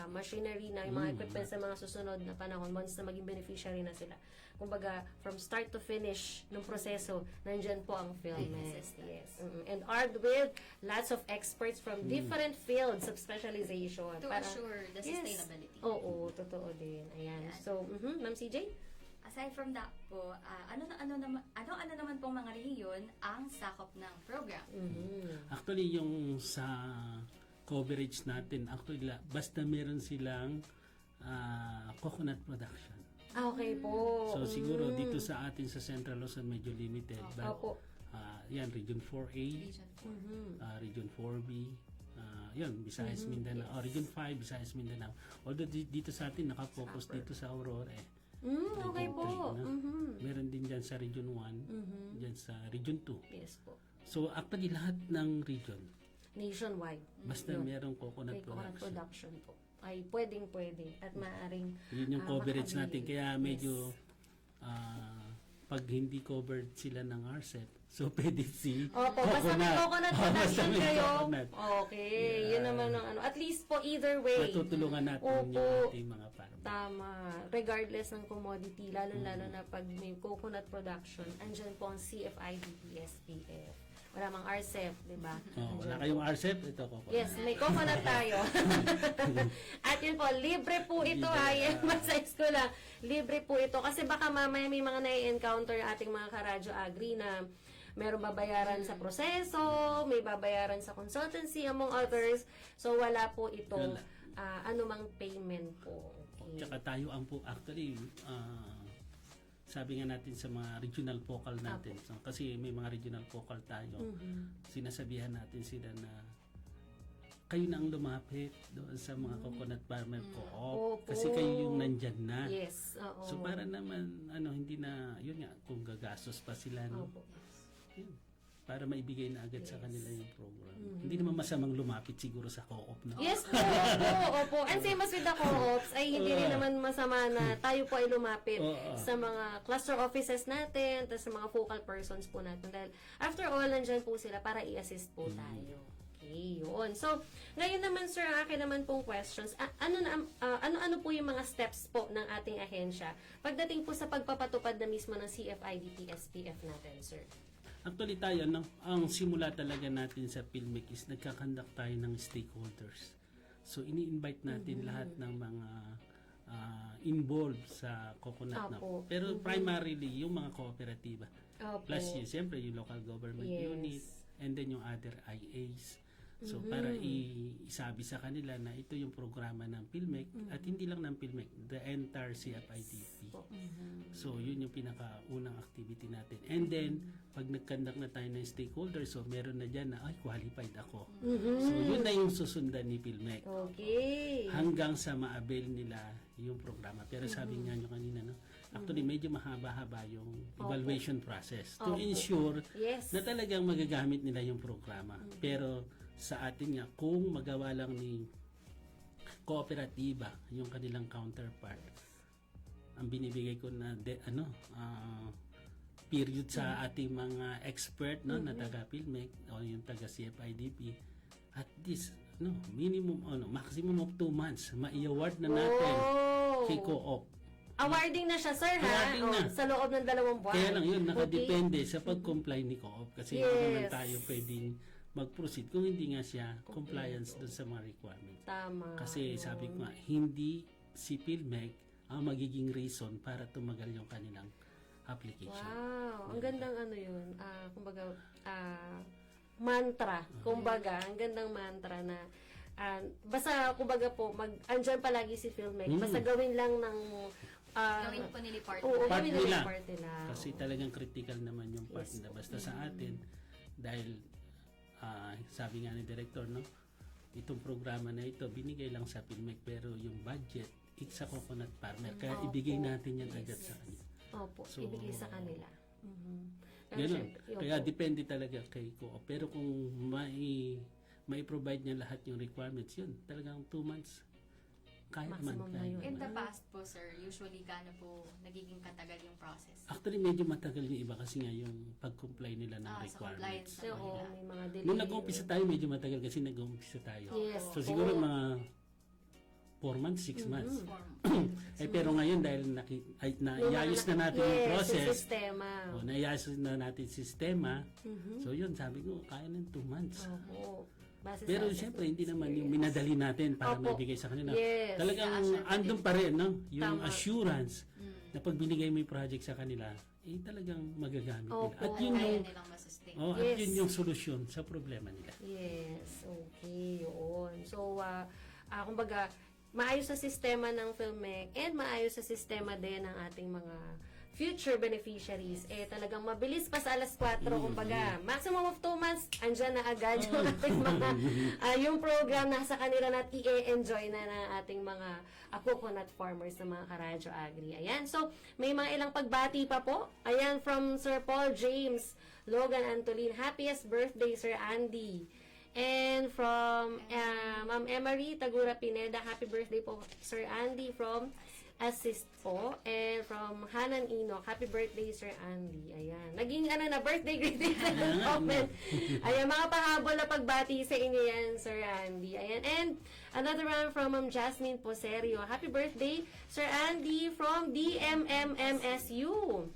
machinery na, yung mga equipment sa mga susunod na panahon, once na maging beneficiary na sila. Kumbaga, from start to finish ng proseso, nandyan po ang PhilMed. Yes. And armed with lots of experts from different fields of specialization. To assure the sustainability. Oo, totoo din. Ayan. So, Ma'am CJ? Aside from that po, ano naman pong mga rehiyon ang sakop ng program? Actually, yung sa coverage natin, actually, basta meron silang coconut production. Okay po. So, siguro dito sa atin sa Central Luzon, medyo limited. But, Opo. yan, Region 4A, Region 4B, yun, Visayas, Mindanao. Region 5, Visayas, Mindanao. Although dito sa atin, nakafocus dito sa Aurora Okay Region po. 3, no? Meron din dyan sa Region 1, dyan sa Region 2. Yes po. So, actually, lahat ng region, Nationwide. basta merong coconut May coconut production. production po. Ay pwedeng-pwede at maaaring Yun yung coverage natin. makabili. Kaya medyo pag hindi covered sila ng RCEP, so pwede si Opo, basta may coconut production may kayo. coconut. Okay, yun naman ang ano. At least po either way. Matutulungan natin Opo. yung ating mga farmer. Tama. Regardless ng commodity, lalo-lalo na pag may coconut production, andyan po ang CFIDP, SPF. Wala mang RCEP, di ba? Oh, wala kayong RCEP, ito coconut. Yes, may coconut tayo. At yun po, libre po ito ha. I-emphasize ko lang. Libre po ito. Kasi baka mamaya may mga nai-encounter ating mga karadyo agri na meron babayaran sa proseso, may babayaran sa consultancy, among others. So, wala po itong anumang payment po. Okay. Tsaka tayo ang po, actually, sabi nga natin sa mga regional focal natin. So, kasi may mga regional focal tayo. Sinasabihan natin sila na kayo na ang lumapit doon sa mga coconut farmer co-op. Opo. Kasi kayo yung nandyan na. Yes, oo. So para naman, hindi na, yun nga, kung gagastos pa sila, no? Opo. Yun, para maibigay na agad sa kanila yung program. Hindi naman masamang lumapit siguro sa co-op, no? Yes po, opo. And same as with the co-ops, ay hindi rin naman masama na tayo po ay lumapit sa mga cluster offices natin, tapos sa mga focal persons po natin. Dahil after all, nandyan po sila para i-assist po tayo. Okay, yun. So, ngayon naman sir, ang akin naman pong questions. Ano po yung mga steps po ng ating ahensya pagdating po sa pagpapatupad na mismo ng CFIDP SPF natin, sir? Actually tayo, ang simula talaga natin sa PhilMec is nagkakandak tayo ng stakeholders. So ini-invite natin lahat ng mga involved sa coconut na. Opo. Pero primarily yung mga kooperatiba. Opo. Plus yun, siyempre yung local government unit and then yung other IAs. So para isabi sa kanila na ito yung programa ng PhilMec at hindi lang ng PhilMec, the entire CFIDP. So yun yung pinakaunang activity natin. And then pag nagkandak na tayo ng stakeholders, so meron na dyan na ay qualified ako. So yun na yung susundan ni PhilMec. Okay. Hanggang sa ma-avail nila yung programa. Pero sabi nga nyo kanina, no? Actually, medyo mahaba-haba yung evaluation process to ensure Yes. na talagang magagamit nila yung programa. Pero sa atin nga, kung magawa lang ni kooperatiba yung kanilang counterpart, ang binibigay ko na period sa ating mga expert na taga PhilMec o yung taga CFIDP, at least minimum maximum of 2 months mai-award na natin kay co-op. Awarding na siya, sir, ha? Awarding na. Sa loob ng 2 buwan. Kaya lang yun, nakadepende sa pag-comply ni co-op kasi hindi naman tayo pwedeng mag-proceed kung hindi nga siya compliance doon sa mga requirements. Tama. Kasi sabi ko nga, hindi si PhilMec ang magiging reason para tumagal yung kanilang application. Wow, ang gandang ano yun. Kumbaga, mantra. Kumbaga, ang gandang mantra na basta, kumbaga po, andyan palagi si Filmec. Basta gawin lang ng Gawin po nila part. oo, Part gawin nila. nila yung part nila. Kasi talagang critical naman yung part Yes nila. Basta sa atin, dahil sabi nga ni Director, no, itong programa na ito, binigay lang sa Filmec, pero yung budget, it's sa Coconut Farmer. Kaya ibigay natin yan agad sa kanya. Opo, So, ibigay sa kanila. Pero Ganun. syempre, yun Kaya po. depende talaga kay Co-op. Pero kung mai-provide niya lahat yung requirements, yun, talagang 2 months, kaya man. Maximum na Kaya. yun. In the past po, sir, usually gaano po nagiging katagal yung process? Actually, medyo matagal yung iba kasi nga yung pag-comply nila ng Sa compliance requirements. na So, nila. may mga delay. Nung nag-umpisa tayo, medyo matagal kasi nag-umpisa tayo. Yes. So siguro mga 4 months, 6 months. Pero ngayon dahil naayos na natin yung Yes, process, yung sistema. naayos na natin yung sistema, so yun, sabi ko, kaya ng 2 months. Opo. Base Pero sa siyempre, hindi naman yung minadali natin para Opo. maibigay sa kanila. Yes. Talagang andun pa rin, no? Yung Tama. assurance na pag binigay mo yung project sa kanila, talagang magagamit nila. Opo. At yun Kaya yung, nilang masustain. at Yes. yun yung solusyon sa problema nila. Yes, okay, yun. So, kumbaga, maayos sa sistema ng Filmec and maayos sa sistema din ng ating mga future beneficiaries. Talagang mabilis pa sa alas 4, kumbaga. Maximum of 2 months, andyan na agad yung ating mga, yung program nasa kanila na at i-enjoy na ng ating mga coconut farmers na mga karadyo agri. Ayan, so, may mga ilang pagbati pa po. Ayan, from Sir Paul James, Logan Antolin, happiest birthday, Sir Andy. And from Ma'am Emery Tagura Pineda, happy birthday po, Sir Andy from Assist po. And from Hanan Inok, happy birthday, Sir Andy. Ayan. Naging birthday greeting sa yung comment. Ayan, mga pahabol na pagbati sa inyo yan, Sir Andy. Ayan. And another one from Ma'am Jasmine Poserio. Happy birthday, Sir Andy from DMMMSU.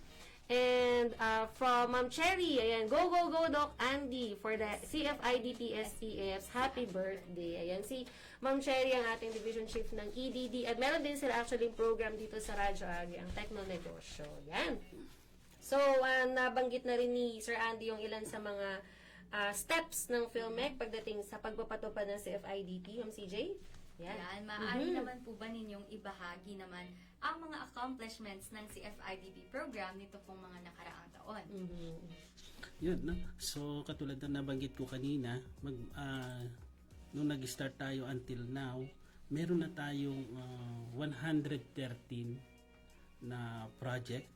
And from Ma'am Cherry, ayan, go, go, go, Doc Andy for the CFIDP SPFs. Happy birthday. Ayan, si Ma'am Cherry ang ating division chief ng EDD. At meron din sila actually program dito sa Radyo Agri, ang Techno Negosyo. Yan. So, nabanggit na rin ni Sir Andy yung ilan sa mga steps ng Filmec pagdating sa pagpapatupad ng CFIDP, Ma'am CJ. Yan, maaari naman po ba ninyong ibahagi naman ang mga accomplishments ng CFIDP program nito pong mga nakaraang taon? Yun, no? So, katulad na nabanggit ko kanina, nung nag-start tayo until now, meron na tayong 113 na project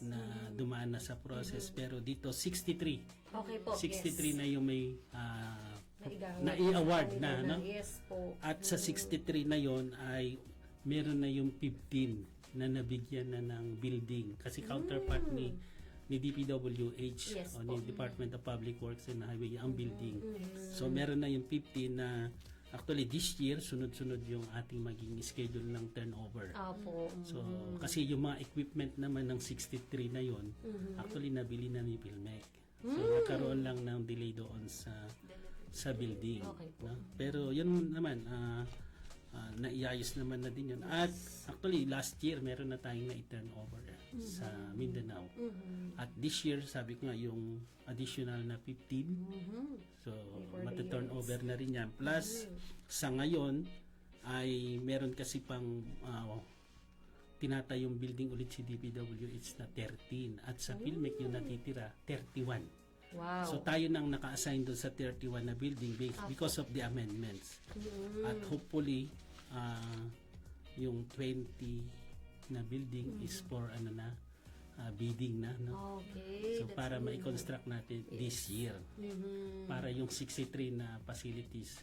na dumaan na sa process. Pero dito, 63. Okay po, 63 na yung may nai-award na, no? Yes po. At sa 63 na yon ay meron na yung 15 na nabigyan na ng building. Kasi counterpart ni DPWH Yes o ni Department of Public Works and Highway ang building. So meron na yung 15 na actually this year sunod-sunod yung ating maging schedule ng turnover. Opo. So kasi yung mga equipment naman ng 63 na yon actually nabili na ni Filmec. So nagkaroon lang ng delay doon sa building. Okay po. No? Pero yun naman naiayos naman na din yun. At actually last year meron na tayong na-turn over sa Mindanao. At this year sabi ko nga yung additional na 15. So mata-turn over na rin yan. Plus sa ngayon ay meron kasi pang tinatayong building ulit si DPWH na 13 at sa Filmec yung natitira 31. Wow. So tayo nang naka-assign doon sa 31 na building because of the amendments. At hopefully yung 20 na building is for bidding na, no? Okay. So para ma-construct natin this year. Para yung 63 na facilities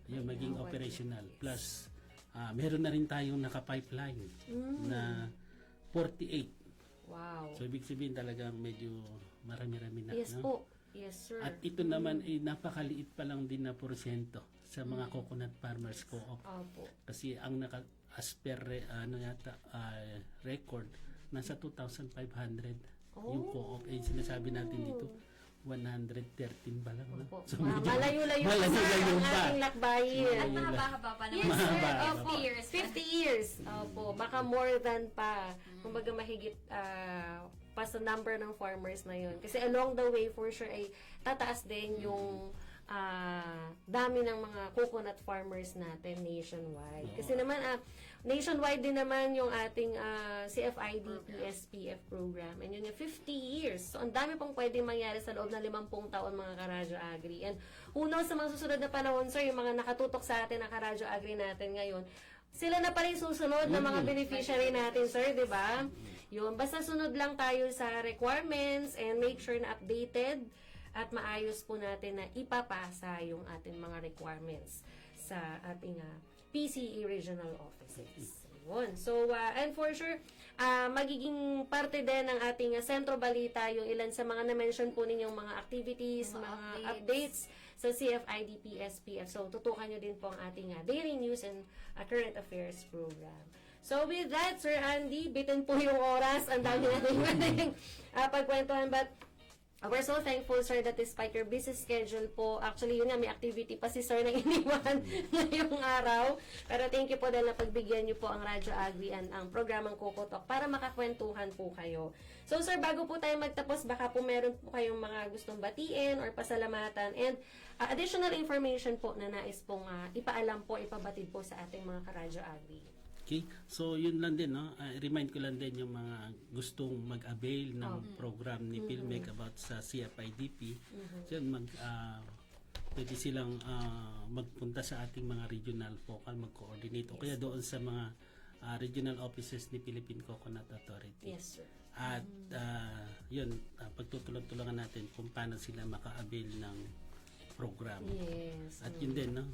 yung maging operational. Plus meron na rin tayong naka-pipeline na 48. Wow. So ibig sabihin talagang medyo marami-rami na, Yes no? po. Yes, sir. At ito naman ay napakaliit pa lang din na porsyento sa mga coconut farmers co-op. Opo. Kasi ang as per record nasa 2,500 yung co-op. Sinasabi natin dito 113 ba lang, no? Opo. So medyo Malayo-layo malayo ang pa. ating lakbayin. At mahaba-haba pa naman. Yes, sir. Mahaba. Opo. 50 years. 50 years. Opo. Baka more than pa. Kumbaga mahigit pa sa number ng farmers na yun. Kasi along the way, for sure, ay tataas din yung dami ng mga coconut farmers natin nationwide. Kasi naman, nationwide din naman yung ating CFID PSPF program. And yun yung 50 years. So, ang dami pong pwedeng mangyari sa loob ng 50 taon, mga Karadyo Agri. And who knows, sa mga susunod na panahon, sir, yung mga nakatutok sa atin na Karadyo Agri natin ngayon, sila na pa rin susunod na mga beneficiary natin, sir, di ba? Yun, basta sunod lang tayo sa requirements and make sure na updated at maayos po natin na ipapasa yung ating mga requirements sa ating PCE regional offices. Yun. So, and for sure, magiging parte din ng ating Sentro Balita yung ilan sa mga na-mention po ninyong mga activities, mga updates sa CFID PSPF. So, tutukan nyo din po ang ating daily news and current affairs program. So, with that, Sir Andy, bitin po yung oras. Ang dami natin pagkwentuhan. But, we're so thankful, sir, that despite your busy schedule po, actually, yun nga, may activity pa si sir na iniwan ngayong araw. Pero thank you po dahil napagbigyan niyo po ang Radyo Agri and ang programang Kokotok para makakwentuhan po kayo. So, sir, bago po tayo magtapos, baka po meron po kayong mga gustong batiin or pasalamatan and additional information po na nais pong ipaalam po, ipabatid po sa ating mga Karadyo Agri. Okay, so yun lang din, no? Remind ko lang din yung mga gustong mag-avail ng program ni PhilMec about sa CFIDP. So yun, pwede silang magpunta sa ating mga regional focal, mag-coordinate o kaya doon sa mga regional offices ni Philippine Coconut Authority. Yes, sir. At yun, pagtutulong-tulungan natin kung paano sila maka-avail ng program. Yes. At yun din, no?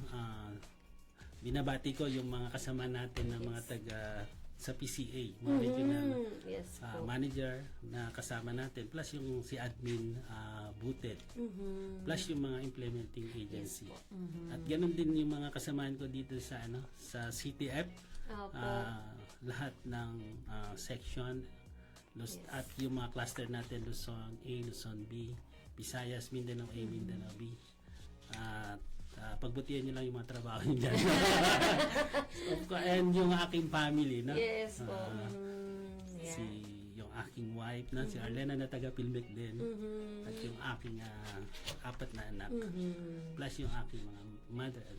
Binabati ko yung mga kasama natin na mga taga sa PCA, mga regional Yes, manager na kasama natin, plus yung si admin Butet, plus yung mga implementing agency. At ganun din yung mga kasamaan ko dito sa sa CTF, lahat ng section at yung mga cluster natin, Luzon A, Luzon B, Visayas, Mindanao A, Mindanao B. Pagbutihan nyo lang yung mga trabaho nyo dyan. And yung aking family, no? Yes po. Yung aking wife, no? Si Arlena na taga-PhilMec din. At yung aking 4 na anak. Plus yung aking mga mother.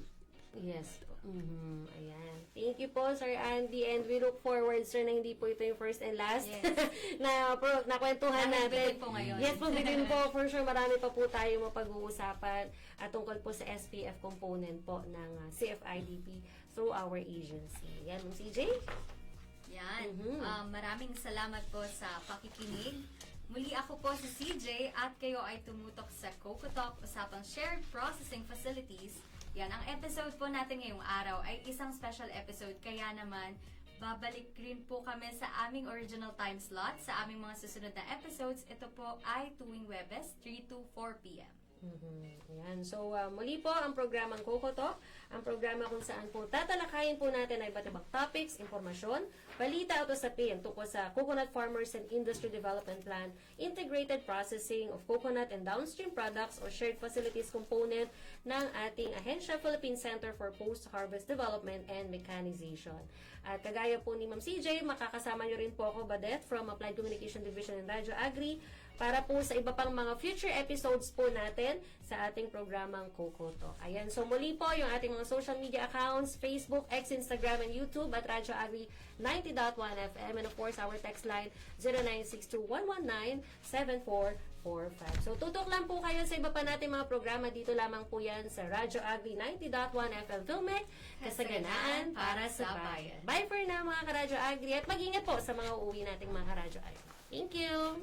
Yes po. Ayan. Thank you po, Sir Andy. And we look forward, sir, na hindi po ito yung first and last na kwentuhan natin. Po ngayon. Yes po, bitin po. For sure, marami pa po tayo mapag-uusapan at tungkol po sa SPF component po ng CFIDP through our agency. Yan, CJ? Yan. Maraming salamat po sa pakikinig. Muli ako po si CJ at kayo ay tumutok sa Kokotok, usapang shared processing facilities. Yan, ang episode po natin ngayong araw ay isang special episode, kaya naman babalik rin po kami sa aming original time slot sa aming mga susunod na episodes. Ito po ay tuwing Webes, 3 to 4 p.m. Yan. So, muli po ang programang Kokotok, ang programa kung saan po tatalakayin po natin ay iba't ibang topics, informasyon, balita at usapin tungkol sa Coconut Farmers and Industry Development Plan, integrated processing of coconut and downstream products or shared facilities component ng ating Ahensya Philippine Center for Post-Harvest Development and Mechanization. At kagaya po ni Ma'am CJ, makakasama niyo rin po ako, Badet, from Applied Communication Division ng Radyo Agri, para po sa iba pang mga future episodes po natin sa ating programang Kokotok. Ayan, so muli po yung ating mga social media accounts, Facebook, X, Instagram, and YouTube at Radyo Agri 90.1 FM, and of course our text line 0962-119-7445. So tutok lang po kayo sa iba pa natin mga programa, dito lamang po yan sa Radyo Agri 90.1 FM PhilMec, kasaganaan para sa bayan. Bye for now mga Karadyo Agri, at mag-ingat po sa mga uuwi nating mga Karadyo Agri. Thank you!